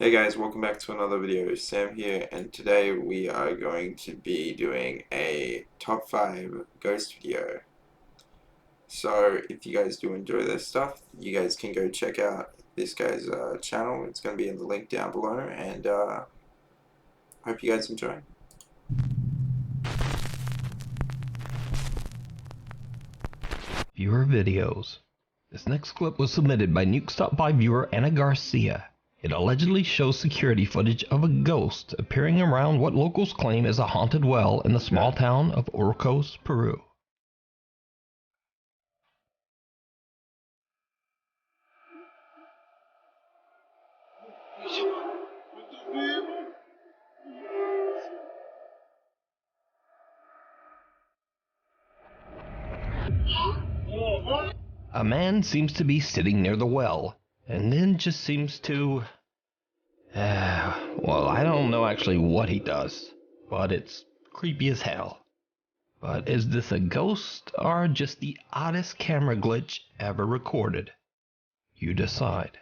Hey guys, welcome back to another video. Sam here, and today we are going to be doing a top 5 ghost video. So if you guys do enjoy this stuff, you guys can go check out this guy's channel. It's going to be in the link down below, and hope you guys enjoy. Viewer videos. This next clip was submitted by Nuke Stop By viewer Anna Garcia. It allegedly shows security footage of a ghost appearing around what locals claim is a haunted well in the small town of Orcos, Peru. A man seems to be sitting near the well, and then just seems to... well, I don't know actually what he does, but it's creepy as hell. But is this a ghost or just the oddest camera glitch ever recorded? You decide.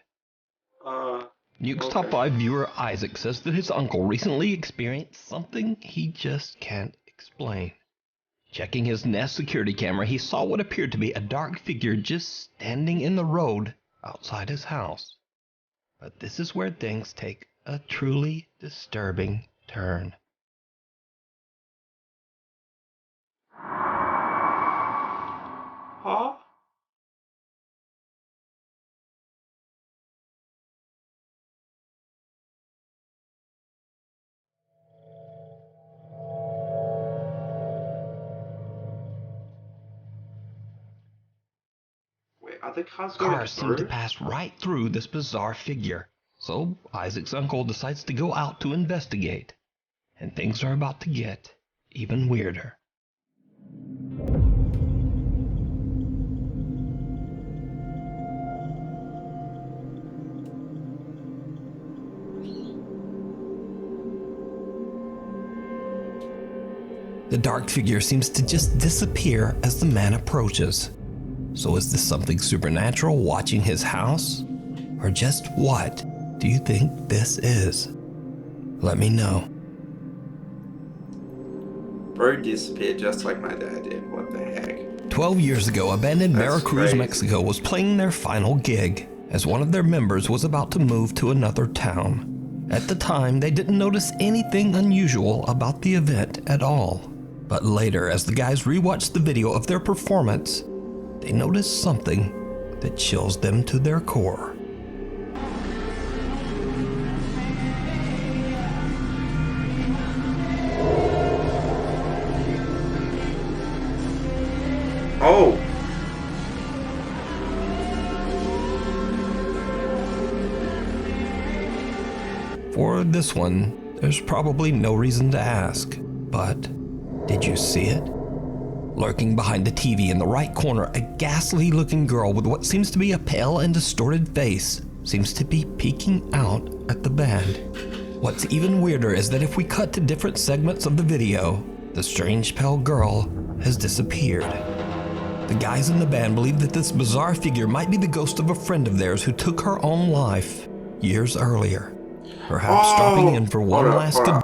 Nuke's Okay. Top 5 viewer Isaac says that his uncle recently experienced something he just can't explain. Checking his Nest security camera, he saw what appeared to be a dark figure just standing in the road outside his house. But this is where things take a truly disturbing turn. Huh? Wait, are the cars going Cars seem to through? pass right through this bizarre figure, so Isaac's uncle decides to go out to investigate. And things are about to get even weirder. The dark figure seems to just disappear as the man approaches. So is this something supernatural watching his house? Or just what do you think this is? Let me know. Bro disappeared just like my dad did. What the heck? 12 years ago, a band in That's Veracruz, crazy. Mexico was playing their final gig as one of their members was about to move to another town. At the time, they didn't notice anything unusual about the event at all. But later, as the guys rewatched the video of their performance, they noticed something that chills them to their core. Oh! For this one, there's probably no reason to ask, but did you see it? Lurking behind the TV in the right corner, a ghastly looking girl with what seems to be a pale and distorted face seems to be peeking out at the band. What's even weirder is that if we cut to different segments of the video, the strange pale girl has disappeared. The guys in the band believe that this bizarre figure might be the ghost of a friend of theirs who took her own life years earlier. Perhaps dropping in for one last hold good. on.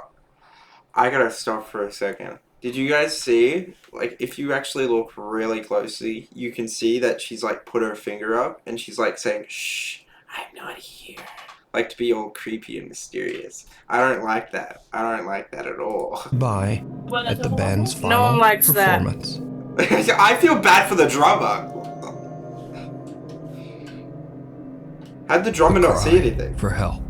I gotta stop for a second. Did you guys see, like, if you actually look really closely, you can see that she's, like, put her finger up, and she's, like, saying, shh, I'm not here. Like, to be all creepy and mysterious. I don't like that. I don't like that at all. By at the band's No final one likes that. performance. I feel bad for the drummer. How'd the drummer not see anything? For help.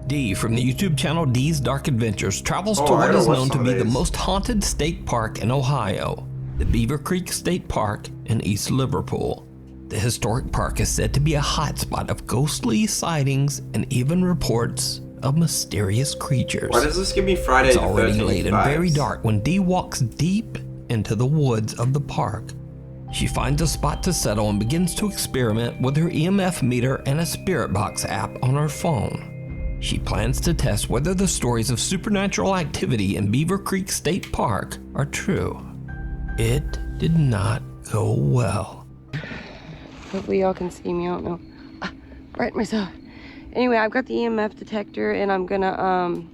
Dee from the YouTube channel Dee's Dark Adventures travels to I what gotta is watch known to some of be the these. most haunted state park in Ohio, the Beaver Creek State Park in East Liverpool. The historic park is said to be a hotspot of ghostly sightings and even reports of mysterious creatures. Why does this give me Friday It's the 13th already late and very vibes? dark when Dee walks deep into the woods of the park. She finds a spot to settle and begins to experiment with her EMF meter and a spirit box app on her phone. She plans to test whether the stories of supernatural activity in Beaver Creek State Park are true. It did not go well. Hopefully y'all can see me. I don't know. Right myself. Anyway, I've got the EMF detector, and I'm gonna,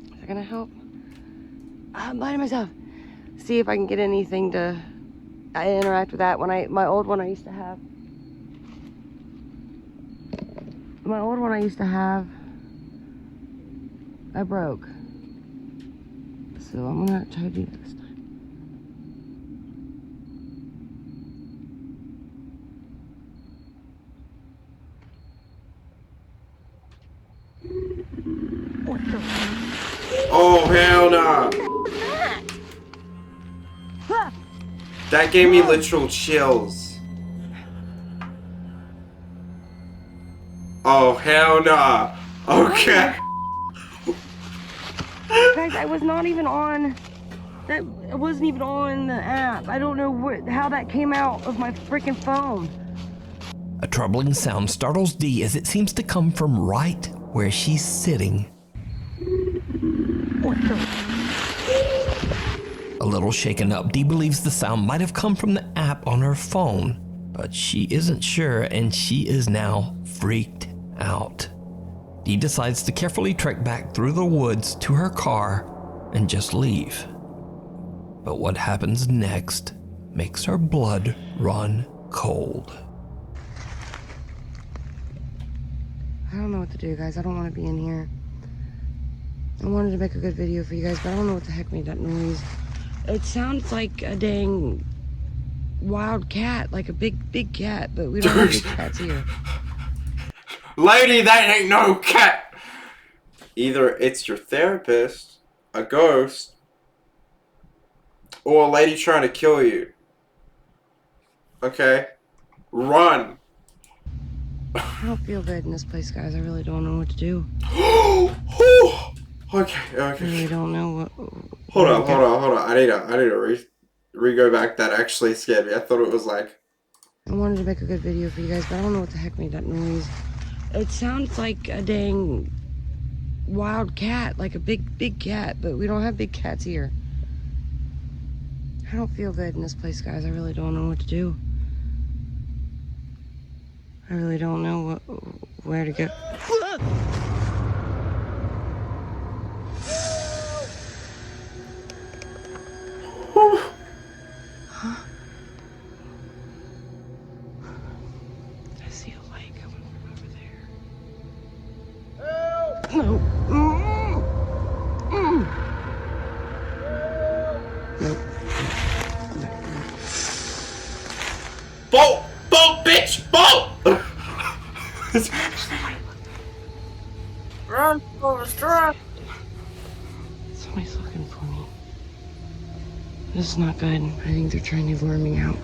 is that gonna help? I'm blinding myself. See if I can get anything to interact with that. My old one I used to have. I broke. So I'm gonna try to do that this time. What the? Oh, hell no. That gave me literal chills. Oh, hell no. Okay. Guys, I was not even on. That wasn't even on the app. I don't know how that came out of my freaking phone. A troubling sound startles Dee as it seems to come from right where she's sitting. What the? A little shaken up, Dee believes the sound might have come from the app on her phone, but she isn't sure and she is now freaked out. Dee decides to carefully trek back through the woods to her car and just leave. But what happens next makes her blood run cold. I don't know what to do, guys. I don't want to be in here. I wanted to make a good video for you guys, but I don't know what the heck made that noise. It sounds like a dang wild cat, like a big cat, but we don't have big cats here. Lady, that ain't no cat. Either it's your therapist, a ghost, or a lady trying to kill you. Okay? Run. I don't feel good in this place, guys. I really don't know what to do. Okay. I really don't know what. Hold on. I need to re-go back. That actually scared me. I thought it was like. I wanted to make a good video for you guys, but I don't know what the heck made that noise. It sounds like a dang wild cat, like a big cat, but we don't have big cats here. I don't feel good in this place, guys. I really don't know what to do. I really don't know where to go. Huh? I see a light coming from over there. No. Nope. Bolt, bitch, bolt! Run, Forrest, run! Somebody's looking for me. This is not good. I think they're trying to lure me out.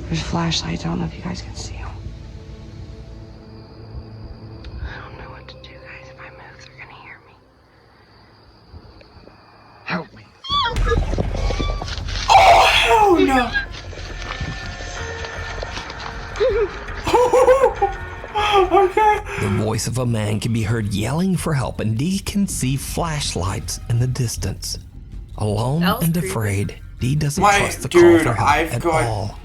There's flashlights. I don't know if you guys can see them. I don't know what to do, guys. If I move, they're gonna hear me. Help me. Oh, hell no! Okay. The voice of a man can be heard yelling for help, and Dee can see flashlights in the distance. Alone and afraid, Dee doesn't trust the call for help at all.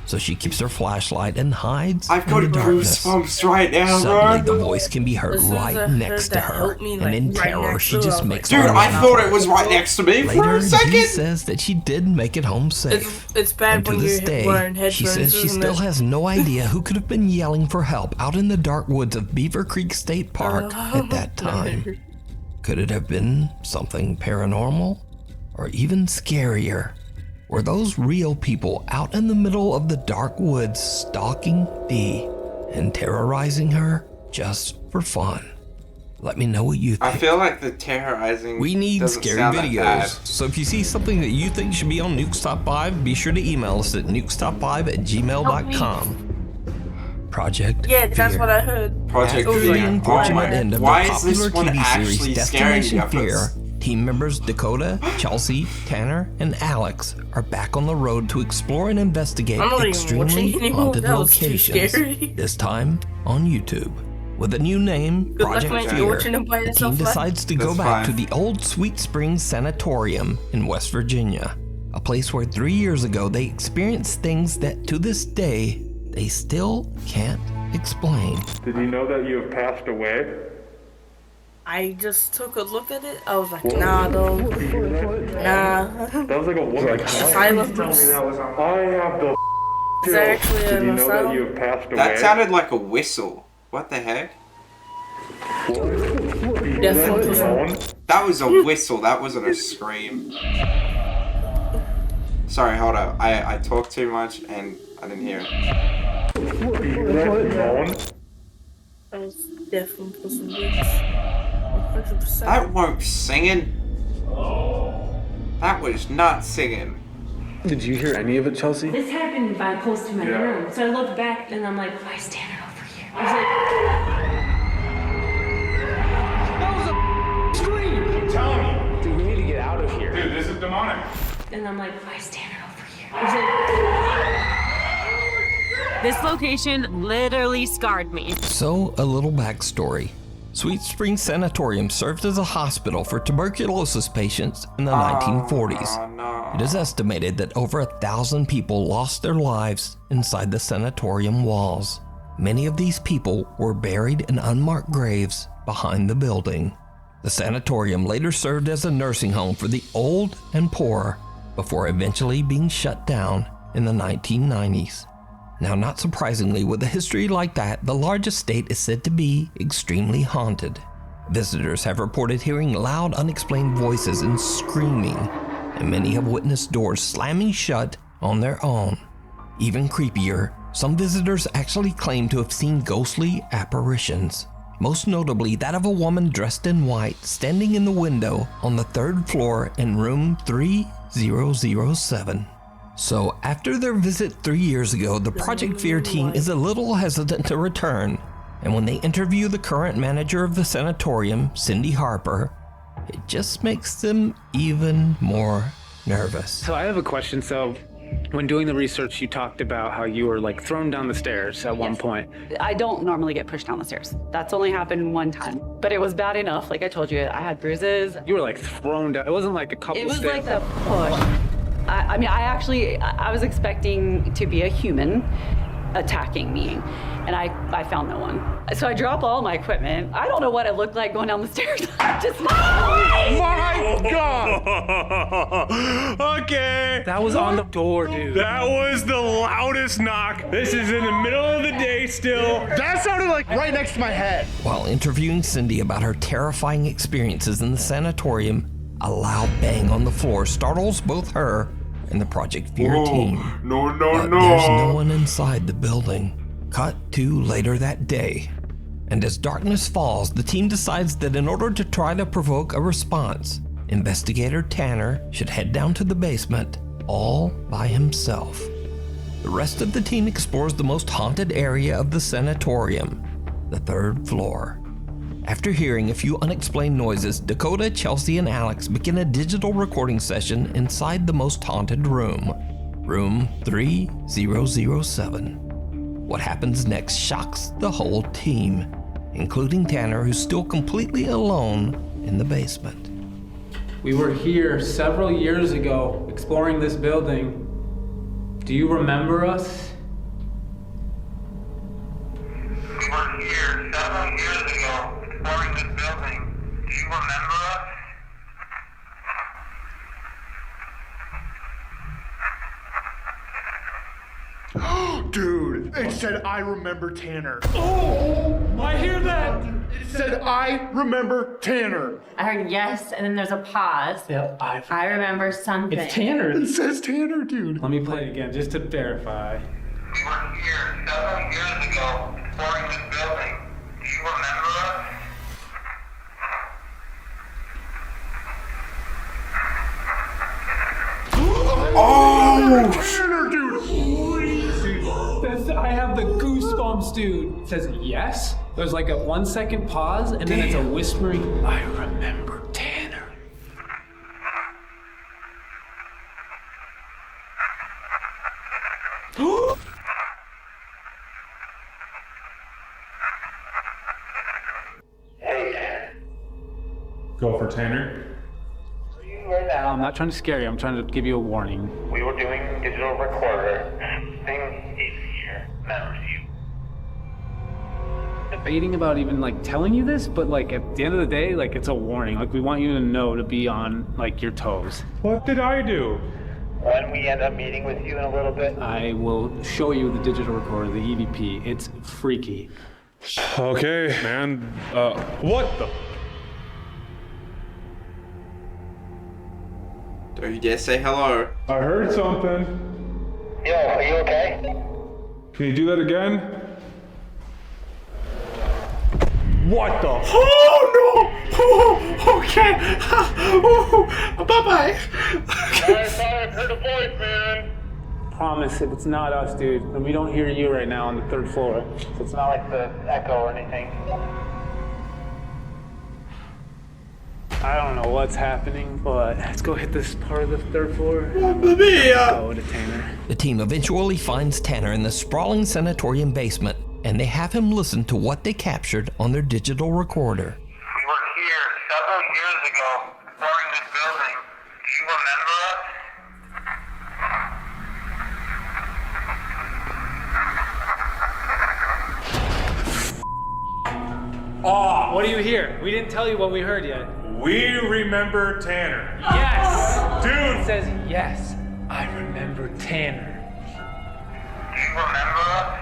So she keeps her flashlight and hides I've got in the darkness. goosebumps right now, Suddenly, bro. the voice can be heard right next to her, and in terror, she just makes Dude, her I way thought out. it was right next to me for Later, a Dee second. says that she did make it home safe. It's bad And to when this you're day, wearing headphones. she says she isn't still it? has no idea who could have been yelling for help out in the dark woods of Beaver Creek State Park at that time. Could it have been something paranormal? Or even scarier? Were those real people out in the middle of the dark woods stalking Dee and terrorizing her just for fun? Let me know what you think. I feel like the terrorizing. We need doesn't scary sound that bad. videos, so if you see something that you think should be on Nuke's Top 5, be sure to email us at nukestop5@gmail.com. Project Yeah, that's Fear. what I heard. Project After Fear. the unfortunate Oh my- end of Why the is this popular one TV actually series scaring Destination you of Fear, us? team members Dakota, Chelsea, Tanner, and Alex are back on the road to explore and investigate I'm not even extremely watching anymore. haunted That was too locations. scary. This time on YouTube. With a new name, Good luck, Project mate. You're Fear, watching it by the team yourself, lad. decides to go That's back to fine. the old Sweet Springs Sanatorium in West Virginia, a place where 3 years ago they experienced things that to this day they still can't explain. Did you know that you have passed away? I just took a look at it. I was like, nah, though. Nah. That was like a woman. Asylum. I have the Is that actually Did an you know that asylum? you have passed away? That sounded like a whistle. What the heck? Definitely. That was a whistle. That wasn't a scream. Sorry, hold up. I talked too much and I didn't hear it. I was definitely for some weeks. 100%. That weren't singing. That was not singing. Did you hear any of it, Chelsea? This happened by close to my room. So I looked back and I'm like, why is Tanner over here? I was like, That was a scream! I'm telling you. Dude, we need to get out of here. Dude, this is demonic. and I'm like, why is Tanner over here? I was like, this location literally scarred me. So, a little backstory. Sweet Spring Sanatorium served as a hospital for tuberculosis patients in the 1940s. Oh, no. It is estimated that over 1,000 people lost their lives inside the sanatorium walls. Many of these people were buried in unmarked graves behind the building. The sanatorium later served as a nursing home for the old and poor before eventually being shut down in the 1990s. Now, not surprisingly, with a history like that, the large estate is said to be extremely haunted. Visitors have reported hearing loud, unexplained voices and screaming, and many have witnessed doors slamming shut on their own. Even creepier, some visitors actually claim to have seen ghostly apparitions, most notably that of a woman dressed in white standing in the window on the 3rd floor in room 3007. So after their visit 3 years ago, the Project Fear team is a little hesitant to return, and when they interview the current manager of the sanatorium, Cindy Harper, it just makes them even more nervous. So I have a question. So when doing the research, you talked about how you were like thrown down the stairs at one point. I don't normally get pushed down the stairs. That's only happened one time, but it was bad enough. Like I told you, I had bruises. You were like thrown down. It wasn't like a couple It was stairs. like the push. I was expecting to be a human attacking me, and I found no one. So I drop all my equipment. I don't know what it looked like going down the stairs. Just My God! Okay. That was on the door, dude. That was the loudest knock. This is in the middle of the day still. That sounded like right next to my head. While interviewing Cindy about her terrifying experiences in the sanatorium, a loud bang on the floor startles both her and the Project Fear team. No, But there's no one inside the building. Cut to later that day. And as darkness falls, the team decides that in order to try to provoke a response, investigator Tanner should head down to the basement all by himself. The rest of the team explores the most haunted area of the sanatorium, the 3rd floor. After hearing a few unexplained noises, Dakota, Chelsea, and Alex begin a digital recording session inside the most haunted room, room 3007. What happens next shocks the whole team, including Tanner, who's still completely alone in the basement. We were here several years ago exploring this building. Do you remember us? We were here several years ago exploring this building. Do you remember us? Dude, it said I remember Tanner. Oh, I hear that. It said I remember Tanner. I heard yes, and then there's a pause. Yeah, I remember something. It's Tanner. It says Tanner, dude. Let me play it again just to verify. We were here several years ago exploring this building. Do you remember us? Oh! Tanner, dude. I have the goosebumps, dude. It says yes. There's like a 1 second pause, and then it's a whispering, I remember Tanner. Go for Tanner. I'm not trying to scare you. I'm trying to give you a warning. We were doing digital recorder. Thing is here. Matters you. debating about even like telling you this, but like at the end of the day, like it's a warning. Like we want you to know to be on like your toes. What did I do? When we end up meeting with you in a little bit. I will show you the digital recorder, the EVP. It's freaky. Okay, man. What the? Don't you dare say hello. I heard something. Yo, are you okay? Can you do that again? What the? Oh no! Oh, okay. Oh, bye-bye. I thought I heard a voice, man. Promise if it's not us, dude. And we don't hear you right now on the 3rd floor. So it's not like the echo or anything. I don't know what's happening, but let's go hit this part of the 3rd floor. Mamma mia! Go to Tanner. The team eventually finds Tanner in the sprawling sanatorium basement, and they have him listen to what they captured on their digital recorder. We were here several years ago, exploring this building. Do you remember us? Oh, what do you hear? We didn't tell you what we heard yet. We remember Tanner. Yes! Dude! It says yes. I remember Tanner. Do you remember us?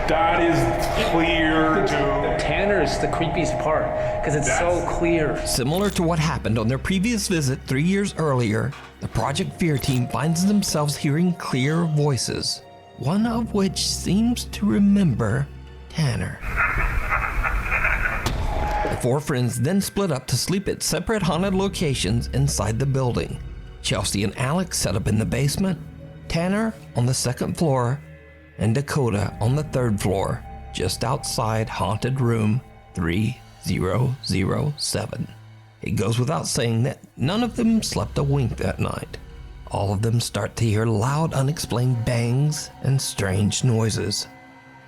That is clear, dude. Tanner is the creepiest part, because it's so clear. Similar to what happened on their previous visit 3 years earlier, the Project Fear team finds themselves hearing clear voices, one of which seems to remember Tanner. The 4 friends then split up to sleep at separate haunted locations inside the building. Chelsea and Alex set up in the basement, Tanner on the 2nd floor, and Dakota on the 3rd floor, just outside haunted room 3007. It goes without saying that none of them slept a wink that night. All of them start to hear loud, unexplained bangs and strange noises.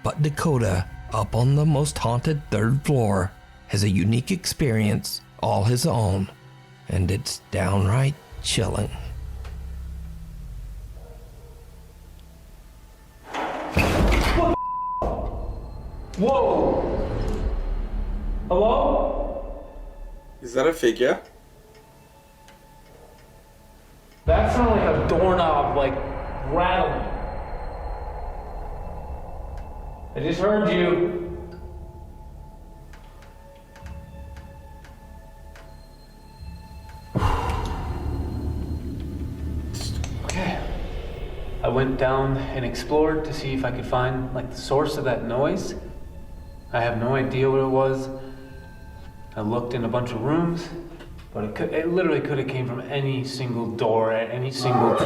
But Dakota, up on the most haunted 3rd floor, has a unique experience all his own, and it's downright chilling. Whoa! Hello? Is that a figure? That sounded like a doorknob, like, rattling. I just heard you. Okay. I went down and explored to see if I could find, like, the source of that noise. I have no idea what it was. I looked in a bunch of rooms, but it literally could have came from any single door at any single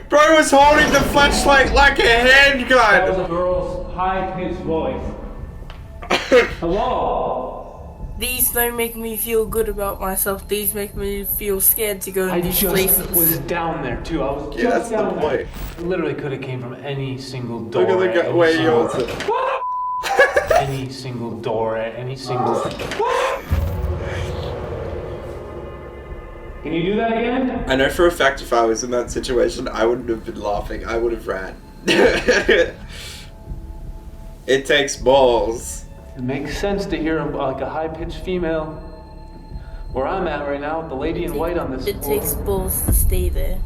Bro was holding the flashlight like a That was handgun! a girl's high-pitched voice. Hello? These don't make me feel good about myself. These make me feel scared to go to I these just places. was down there too. I was Yeah, just that's the down there. point. It literally could have came from any single door. Look at the at guy any where single- you any single door at any single. Can you do that again? I know for a fact if I was in that situation, I wouldn't have been laughing. I would have ran. It takes balls. It makes sense to hear like a high-pitched female. Where I'm at right now, the lady in white on this It floor. takes balls to stay there.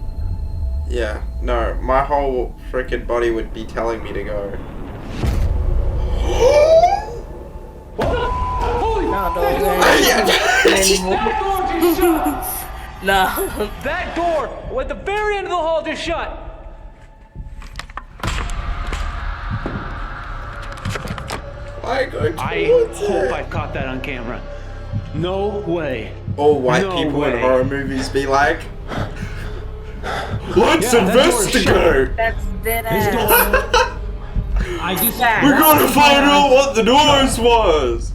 Yeah, no, my whole freaking body would be telling me to go. What the? Holy Nah, dog, that door just shut. Nah. That door at the very end of the hall just shut. I go towards I hope I caught that on camera. No way. All white No people way. in horror movies be like, let's Yeah, that door is investigate! That's dead This ass. door. I just. We gotta find out what the noise was!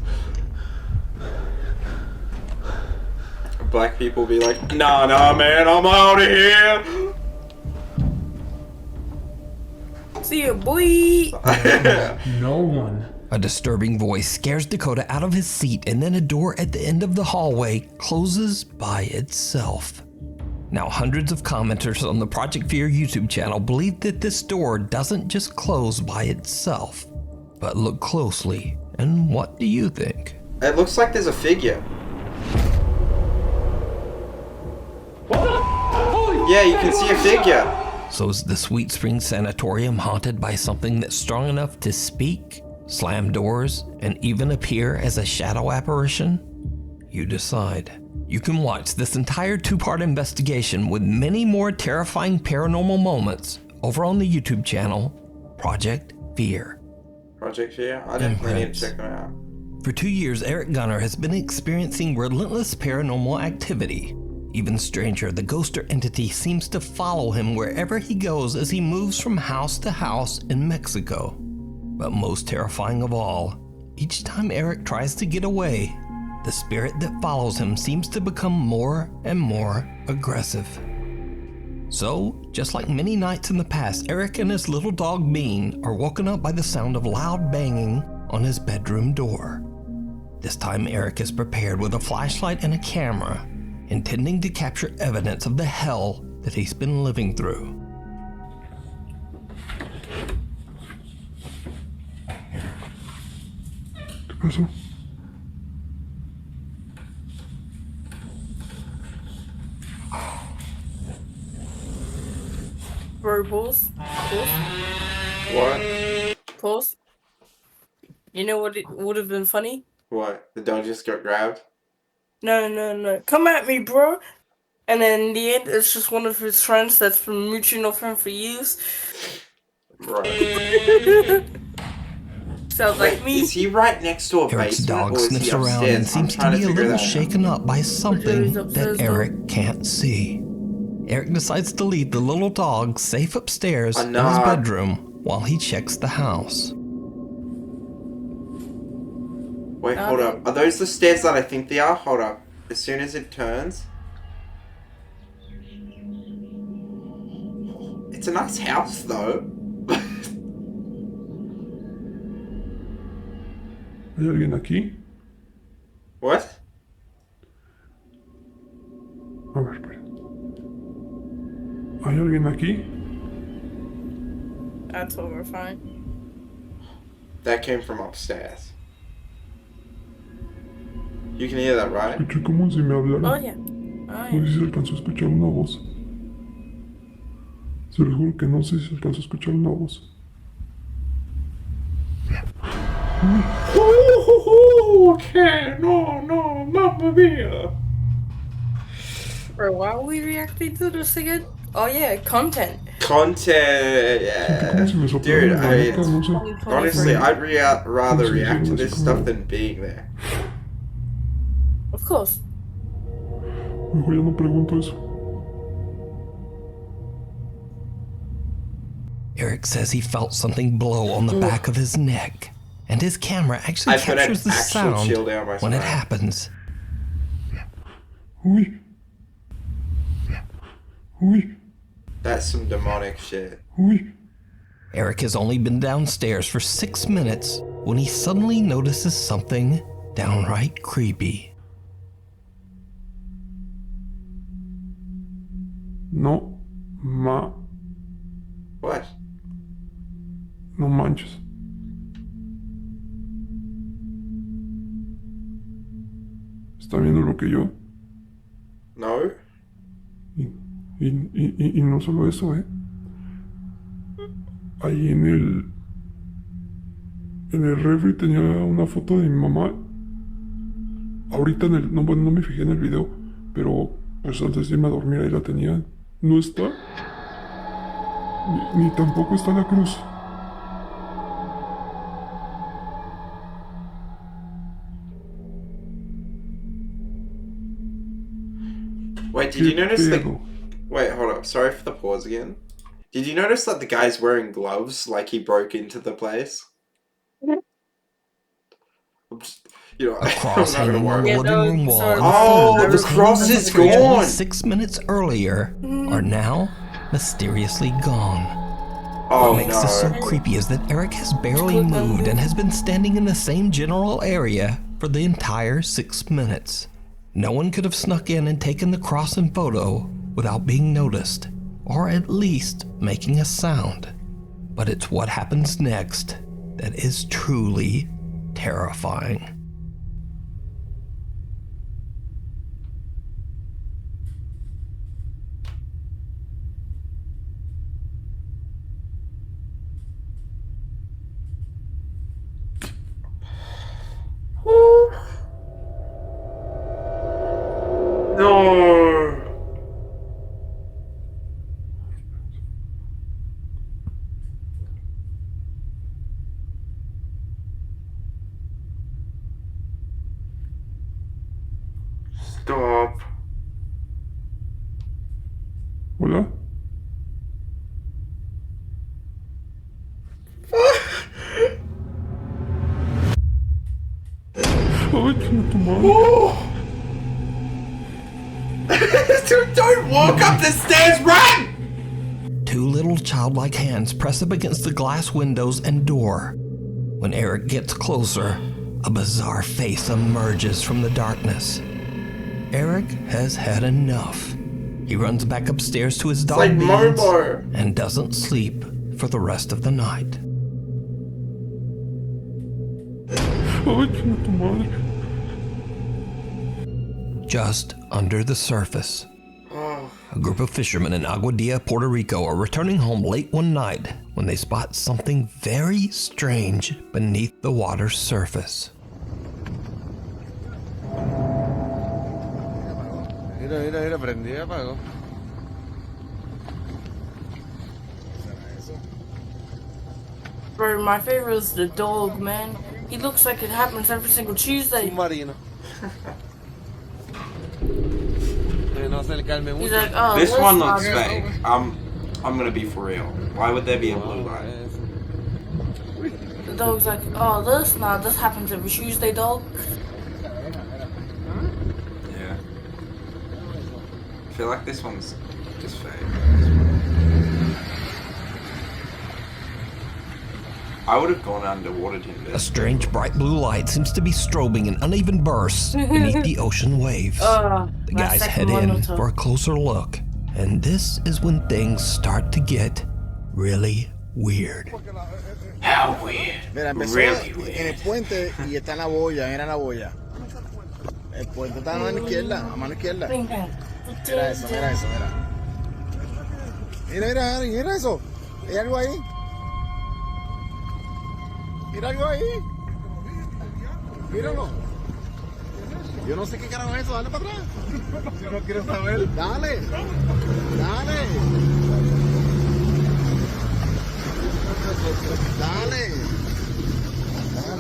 Black people be like, nah, man, I'm out of here! See ya, boy. No one A disturbing voice scares Dakota out of his seat, and then a door at the end of the hallway closes by itself. Now, hundreds of commenters on the Project Fear YouTube channel believe that this door doesn't just close by itself. But look closely, and what do you think? It looks like there's a figure. Yeah, you can see a figure. So is the Sweet Spring Sanatorium haunted by something that's strong enough to speak, slam doors, and even appear as a shadow apparition? You decide. You can watch this entire 2-part investigation with many more terrifying paranormal moments over on the YouTube channel, Project Fear. Project Fear? I definitely need to check them out. For 2 years, Eric Gunner has been experiencing relentless paranormal activity. Even stranger, the ghost or entity seems to follow him wherever he goes as he moves from house to house in Mexico. But most terrifying of all, each time Eric tries to get away, the spirit that follows him seems to become more and more aggressive. So, just like many nights in the past, Eric and his little dog Bean are woken up by the sound of loud banging on his bedroom door. This time Eric is prepared with a flashlight and a camera, intending to capture evidence of the hell that he's been living through. ¿Qué pasó? Bro, pause. What? Pause. You know what it would have been funny? What? The dog just got grabbed? No. Come at me, bro. And then in the end, it's just one of his friends that's been mooching off him for years. Right. Sounds like me. Is he right next to a Eric's basement, dog or is sniffs he around and upstairs? I'm seems to trying be a figure little that out. shaken up by something that Eric can't see. Eric decides to leave the little dog safe upstairs in his bedroom while he checks the house. Wait, hold up. Are those the stairs that I think they are? Hold up. As soon as it turns... It's a nice house, though. ¿Hay alguien aquí? What? A ver, espera. ¿Hay alguien aquí? That's what we're fine. That came from upstairs. You can hear that, right? Escuché como si me hablaran. Oh, yeah. No sé si se alcanzó a escuchar una voz. Se lo juro que no sé si se alcanzó a escuchar una voz. Okay, no, mamma mia. Bro, why are we reacting to this again? Oh yeah, content. Content, yeah. Dude, I mean, honestly, I'd rather react to this stuff than being there. Of course. Mejor ya no pregunto eso. Eric says he felt something blow on the back of his neck, and his camera actually captures the sound when it happens. Uy. Uy. That's some demonic shit. Uy. Eric has only been downstairs for 6 minutes when he suddenly notices something downright creepy. No. What? No manches. ¿Está viendo lo que yo? No. Y no solo eso, Ahí en el refri tenía una foto de mi mamá. Ahorita no me fijé en el video, pero pues antes de irme a dormir ahí la tenía. No está. Ni tampoco está la cruz. Wait, did you notice Wait, hold up. Sorry for the pause again. Did you notice that the guy's wearing gloves like he broke into the place? A cross hanging on the living room wall in the oh, that the was cross hanging is on the fridge only gone! 6 minutes earlier are now mysteriously gone. Oh What makes this so no. creepy is that Eric has barely moved and has been standing in the same general area for the entire 6 minutes. No one could have snuck in and taken the crossing photo without being noticed, or at least making a sound. But it's what happens next that is truly terrifying. No. Stop. ¿Hola? Ay, chinga tu madre. Dude, don't walk up the stairs, run! Two little childlike hands press up against the glass windows and door. When Eric gets closer, a bizarre face emerges from the darkness. Eric has had enough. He runs back upstairs to his dog like beds Mobo. and doesn't sleep for the rest of the night. Ay, chinga tu madre. Just under the surface, a group of fishermen in Aguadilla, Puerto Rico are returning home late one night when they spot something very strange beneath the water's surface. Mira, prendí y apagó. Bro, my favorite is the dog, man. He looks like it happens every single Tuesday. Submarino. No acercarme He's mucho. like, oh, This let's one not looks go. fake. I'm gonna be for real. Why would there be a blue light? The dog's like, oh, this happens every Tuesday, dog. Yeah. I feel like this one's just fake. I would have gone underwater to A this. strange bright blue light seems to be strobing in uneven bursts beneath the ocean waves. The guys head in for a closer look, and this is when things start to get really weird. How weird. Mira, empezó Really en weird. el puente y está en la boya, era la boya. El puente está a mano izquierda, a mano izquierda. Mira eso, mira eso, mira. Mira, mira eso. Hay algo ahí. Mira algo ahí. Míralo. Yo no sé qué carajo es eso, dale para atrás. Yo no quiero saber. Dale. Dale. Dale. Dale.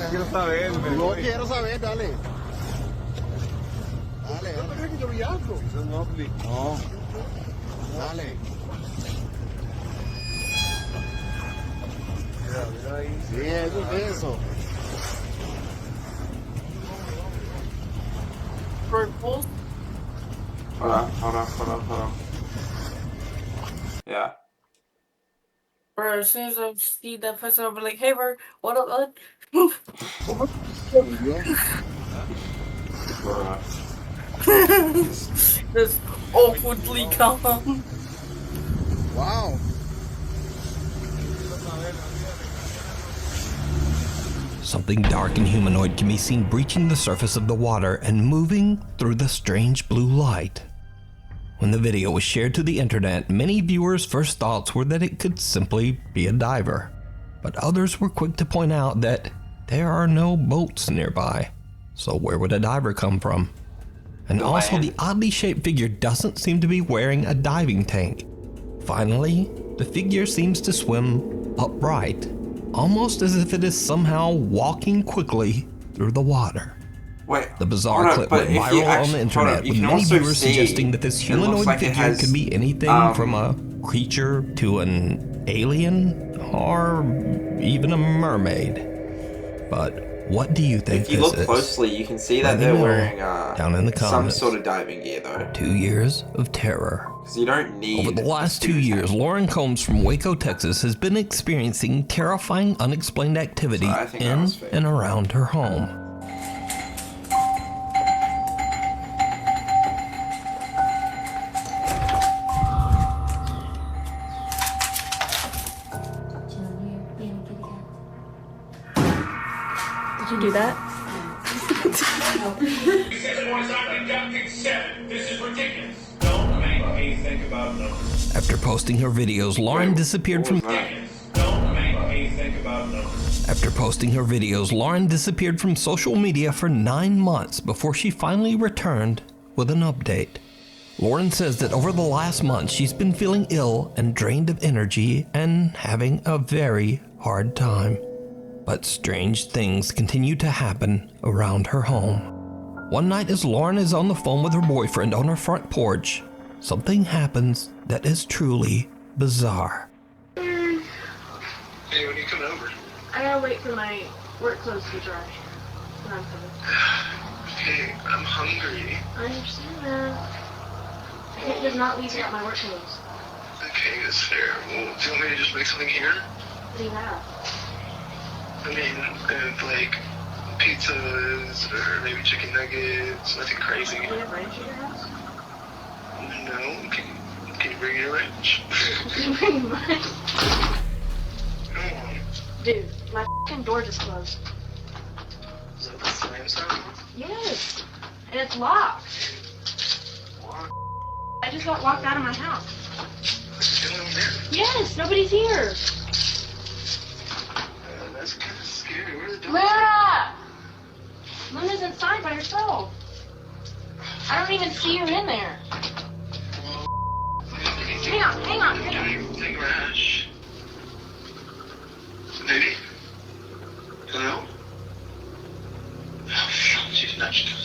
Quiero saber. No quiero saber, dale. Dale. ¿No crees que yo vi algo? No. Dale. Mira ahí. Sí, eso es eso. Purple. Hold on. Yeah. Bro, as soon as I see that person, I'll be like, hey, bro, what up, bud? Just awkwardly calm. Wow. Something dark and humanoid can be seen breaching the surface of the water and moving through the strange blue light. When the video was shared to the internet, many viewers' first thoughts were that it could simply be a diver, but others were quick to point out that there are no boats nearby, so where would a diver come from? And also, the oddly shaped figure doesn't seem to be wearing a diving tank. Finally, the figure seems to swim upright, almost as if it is somehow walking quickly through the water. Wait, the bizarre clip went viral on the internet, with many viewers suggesting that this humanoid figure could be anything from a creature to an alien or even a mermaid. But What do you think If you this look is? closely, you can see Let that me they're know wearing down in the some comments. sort of diving gear though. 2 years of terror. Because you don't need. Over the last 2 scuba years, tank. Lauren Combs from Waco, Texas has been experiencing terrifying, unexplained activity So I think that in was fake. and around her home. Did you do that? This is ridiculous. Don't make me think about numbers. After posting her videos, Lauren disappeared from Don't make me think about numbers. After posting her videos, Lauren disappeared from social media for 9 months before she finally returned with an update. Lauren says that over the last month, she's been feeling ill and drained of energy and having a very hard time. But strange things continue to happen around her home. One night as Lauren is on the phone with her boyfriend on her front porch, something happens that is truly bizarre. Hey, when are you coming over? I gotta wait for my work clothes to dry. Then I'm coming. Okay, I'm hungry. I understand that. I can't just not leave without my work clothes. Okay, that's fair. Well, do you want me to just make something here? What do you have? I mean, like pizzas or maybe chicken nuggets, nothing crazy. Do you have ranch at your house? No, can you bring your ranch? Pretty much. Come on. Dude, my f***ing door just closed. Is that the slam sound? Yes. And it's locked. What? I just got locked out of my house. What's going on there? Yes, nobody's here. That's kind of scary. Where's the dog? Luna! Luna's inside by herself. I don't even see her in there. Hang on. Anything rash? Lady? Hello? Oh, she's nudged.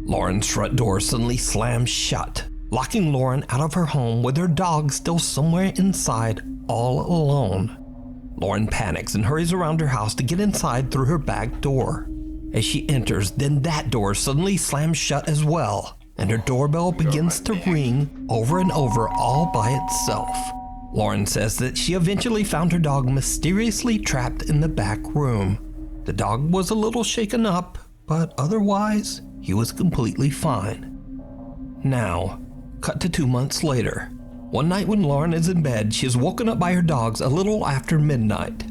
Lauren's front door suddenly slams shut, locking Lauren out of her home with her dog still somewhere inside, all alone. Lauren panics and hurries around her house to get inside through her back door. As she enters, then that door suddenly slams shut as well, and her doorbell begins to ring over and over all by itself. Lauren says that she eventually found her dog mysteriously trapped in the back room. The dog was a little shaken up, but otherwise, he was completely fine. Now, cut to 2 months later. One night when Lauren is in bed, she is woken up by her dogs a little after midnight.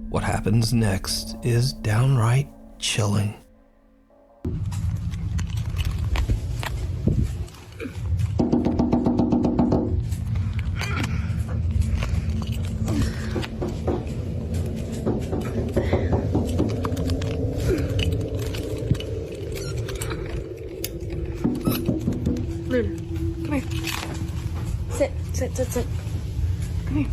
What happens next is downright chilling. Luna, come here. Sit. Come here.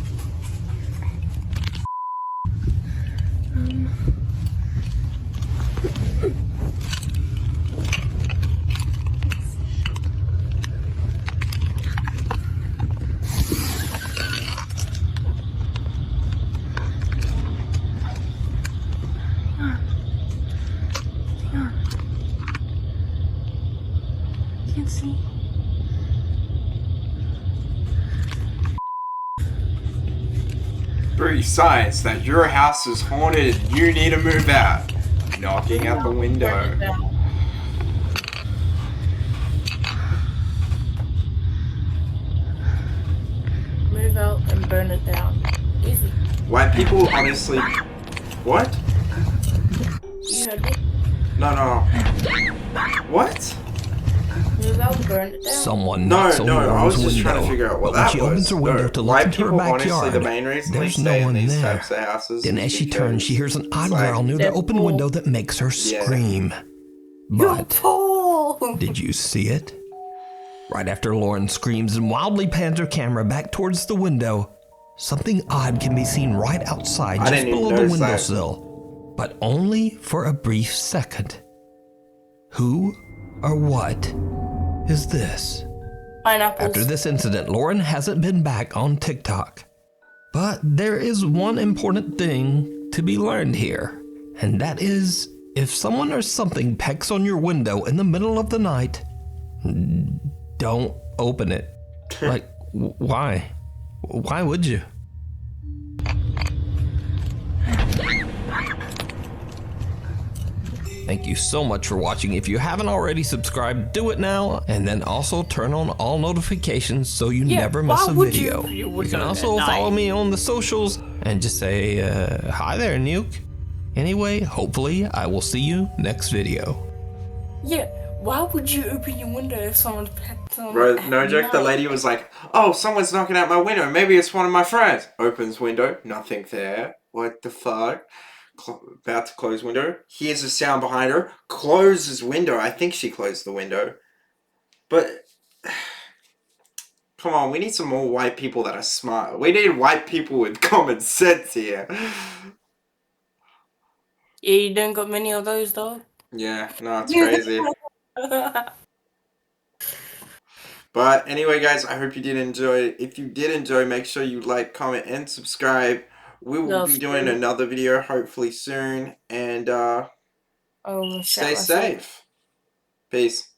Can't see. Through signs that your house is haunted and you need to move out. Knocking at the window. Move out and burn it down. Easy. Why people honestly... What? You heard me. No. What? Move out and burn it down. Someone No, knocks on I Lauren's was just window, trying to figure out what but when that she was. opens her window to Why look into her people, honestly, backyard, the main reason they there's no stay in one these there. types of houses Then is as she because turns, she hears an odd it's like- growl near the open window that makes her scream. But did you see it? Right after Lauren screams and wildly pans her camera back towards the window, something odd can be seen right outside just below the windowsill, but only for a brief second. Who or what is this? Pineapples. After this incident, Lauren hasn't been back on TikTok. But there is one important thing to be learned here, and that is, if someone or something pecks on your window in the middle of the night, don't open it. Like, why? Why would you? Thank you so much for watching. If you haven't already subscribed, do it now, and then also turn on all notifications so you never miss a video. You can also follow me on the socials and just say, hi there, Nuke. Anyway, hopefully I will see you next video. Yeah, why would you open your window if someone's pecked on? Bro, no joke, the lady was like, oh, someone's knocking at my window, maybe it's one of my friends. Opens window, nothing there. What the fuck? About to close window, hears a sound behind her, closes window. I think she closed the window. But come on, we need some more white people that are smart. We need white people with common sense here. Yeah, you don't got many of those though. Yeah, no, it's crazy. But anyway, guys, I hope you did enjoy. If you did enjoy, make sure you like, comment, and subscribe. We will be doing another video hopefully soon, and stay safe. Peace.